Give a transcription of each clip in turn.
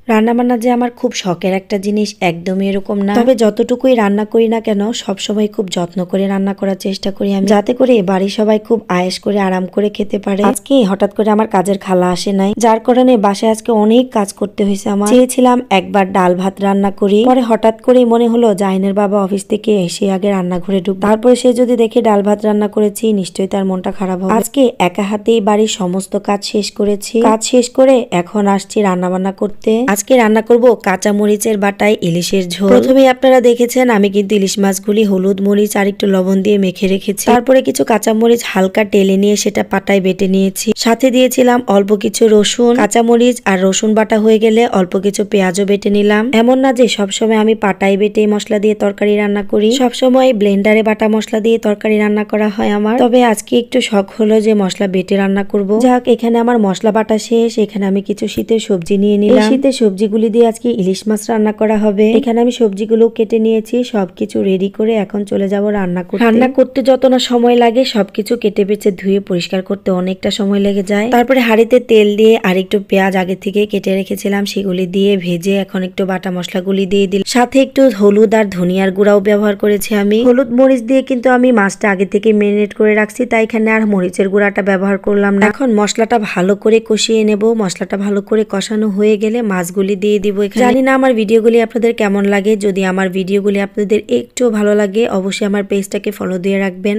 রান্না বান্না যে আমার খুব শখের একটা জিনিস একদমই এরকম না, তবে যতটুকুই রান্না করি না কেন সবসময় খুব যত্ন করে রান্না করার চেষ্টা করি আমি, যাতে করে বাড়ির সবাই খুব আয়েশ করে আরাম করে খেতে পারে। আজকে হঠাৎ করে আমার কাজের খালা আসে নাই, যার কারণে বাসায় আজকে অনেক কাজ করতে হয়েছে আমার। চেয়েছিলাম একবার ডাল ভাত রান্না করি, পরে হঠাৎ করে মনে হলো জাহিনের বাবা অফিস থেকে এসে আগে রান্নাঘরে ঢুক, তারপরে সে যদি দেখে ডাল ভাত রান্না করেছি নিশ্চয়ই তার মনটা খারাপ হবে। আজকে একা হাতেই বাড়ির সমস্ত কাজ শেষ করেছি, কাজ শেষ করে এখন আসছি রান্না বান্না করতে। আজকে রান্না করব কাঁচা মরিচের বাটায় ইলিশের ঝোল। প্রথমেই আপনারা দেখেছেন আমি কিন্তু ইলিশ মাছগুলি হলুদ মরিচ আর একটু লবণ দিয়ে মেখে রেখেছি, তারপরে কিছু কাঁচা মরিচ হালকা টেলে নিয়ে সেটা পাটায় বেটে নিয়েছি, সাথে দিয়েছিলাম অল্প কিছু রসুন। কাঁচা মরিচ আর রসুন বাটা হয়ে গেলে অল্প কিছু পেঁয়াজও বেটে নিলাম। এমন না যে সবসময় আমি পাটায় বেটে মশলা দিয়ে তরকারি রান্না করি, সবসময় ব্লেন্ডারে বাটা মশলা দিয়ে তরকারি রান্না করা হয় আমার, তবে আজকে একটু শখ হলো যে মশলা বেটে রান্না করব। যাক, এখানে আমার মশলা বাটা শেষ। এখানে আমি কিছু শীতের সবজি নিয়ে নিলাম, শীতের সবজিগুলি দিয়ে আজকে ইলিশ মাছ রান্না করা হবে। এখানে আমি সবজিগুলো কেটে নিয়েছি, সবকিছু রেডি করে এখন চলে যাব রান্না করতে। রান্না করতে যত না সময় লাগে সবকিছু কেটে বেছে ধুয়ে পরিষ্কার করতে অনেকটা সময় লেগে যায়। তারপরে হাঁড়িতে তেল দিয়ে আর একটু পেঁয়াজ আগে থেকে কেটে রেখেছিলাম সেগুলি দিয়ে ভেজে এখন একটু বাটা মশলাগুলি দিয়ে দিলাম, সাথে একটু হলুদ আর ধনিয়ার গুঁড়াও ব্যবহার করেছি আমি। হলুদ মরিচ দিয়ে কিন্তু আমি মাছটা আগে থেকে মেরিনেট করে রাখছি, তাই এখানে আর মরিচের গুঁড়াটা ব্যবহার করলাম না। এখন মশলাটা ভালো করে কষিয়ে নেব। মশলাটা ভালো করে কষানো হয়ে গেলে মাছগুলি দিয়ে দিব এখানে। জানি না আমার ভিডিওগুলি আপনাদের কেমন লাগে, যদি আমার ভিডিওগুলি আপনাদের একটু ভালো লাগে অবশ্যই আমার পেজটাকে ফলো দিয়ে রাখবেন,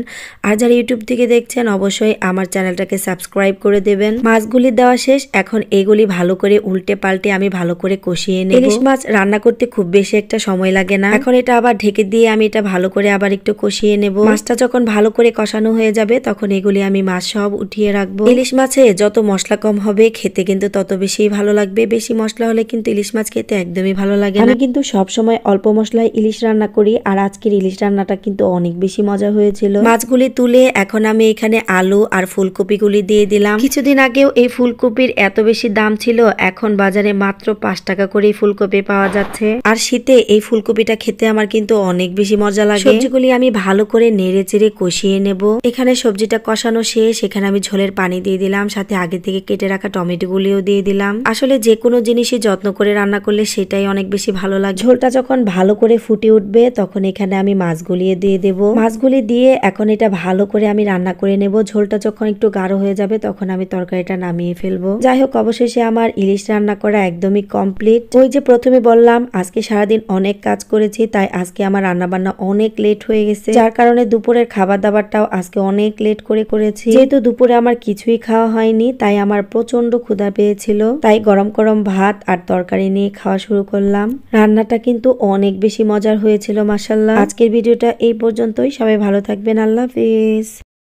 আর যারা ইউটিউব থেকে দেখছেন অবশ্যই আমার চ্যানেলটাকে সাবস্ক্রাইব করে দেবেন। মাছগুলি দেওয়া শেষ, এখন এগুলি ভালো করে উল্টে পাল্টে আমি ভালো করে কষিয়ে নেব। ইলিশ মাছ রান্না করতে খুব বেশি একটা সময় লাগে না। এখন এটা আবার ঢেকে দিয়ে আমি এটা ভালো করে আবার একটু কষিয়ে নেব। মাছটা যখন ভালো করে কষানো হয়ে যাবে তখন এগুলি আমি মাছ সব উঠিয়ে রাখবো। ইলিশ মাছে যত মশলা কম হবে খেতে কিন্তু তত বেশি ভালো লাগবে, বেশি মশলা হলে কিন্তু ইলিশ মাছ খেতে একদমই ভালো লাগে না। আমি কিন্তু সব সময় অল্প মশলায় ইলিশ রান্না করি, আর আজকের ইলিশ রান্নাটা কিন্তু অনেক বেশি মজা হয়েছিল। মাছগুলি তুলে এখন আমি এখানে আলু আর ফুলকপিগুলি দিয়ে দিলাম। কিছুদিন আগেও এই ফুলকপির এত বেশি দাম ছিল, এখন বাজারে মাত্র 5 টাকা করে ফুলকপি পাওয়া যাচ্ছে, আর শীতে এই ফুলকপিটা খেতে আমার কিন্তু অনেক বেশি মজা লাগে। সবজিগুলি আমি ভালো করে নেড়ে চেড়ে কষিয়ে নেব। এখানে সবজিটা কষানো শেষ, এখানে আমি ঝোলের পানি দিয়ে দিলাম, সাথে আগে থেকে কেটে রাখা টমেটো গুলিও দিয়ে দিলাম। আসলে যে কোনো জিনিসই যত্ন করে রান্না করলে সেটাই অনেক বেশি ভালো লাগে। ঝোলটা যখন ভালো করে ফুটে উঠবে তখন এখানে আমি মাছগুলি দিয়ে দেব। মাছগুলি দিয়ে এখন এটা ভালো করে আমি রান্না করে নেব। ঝোলটা যখন একটু গাঢ় হয়ে যাবে তখন আমি তরকারিটা নামিয়ে ফেলবো। যাই হোক, অবশেষে আমার ইলিশ রান্না করা একদমই কমপ্লিট। ওই যে প্রথমে বললাম আজকে সারাদিন অনেক কাজ করেছি, তাই আজকে আমার রান্না বান্না অনেক লেট হয়ে গেছে, যার কারণে দুপুরের খাবার দাবারটাও আজকে অনেক লেট করে করেছি। যেহেতু দুপুরে আমার কিছুই খাওয়া হয়নি তাই আমার প্রচন্ড ক্ষুধা পেয়েছিল, তাই গরম গরম ভাত আর তরকারি নিয়ে খাওয়া শুরু করলাম। রান্নাটা কিন্তু অনেক বেশি মজার হয়েছিল মাশাআল্লাহ। আজকের ভিডিওটা এই পর্যন্তই, সবাই ভালো থাকবেন, আল্লাহ হাফেজ।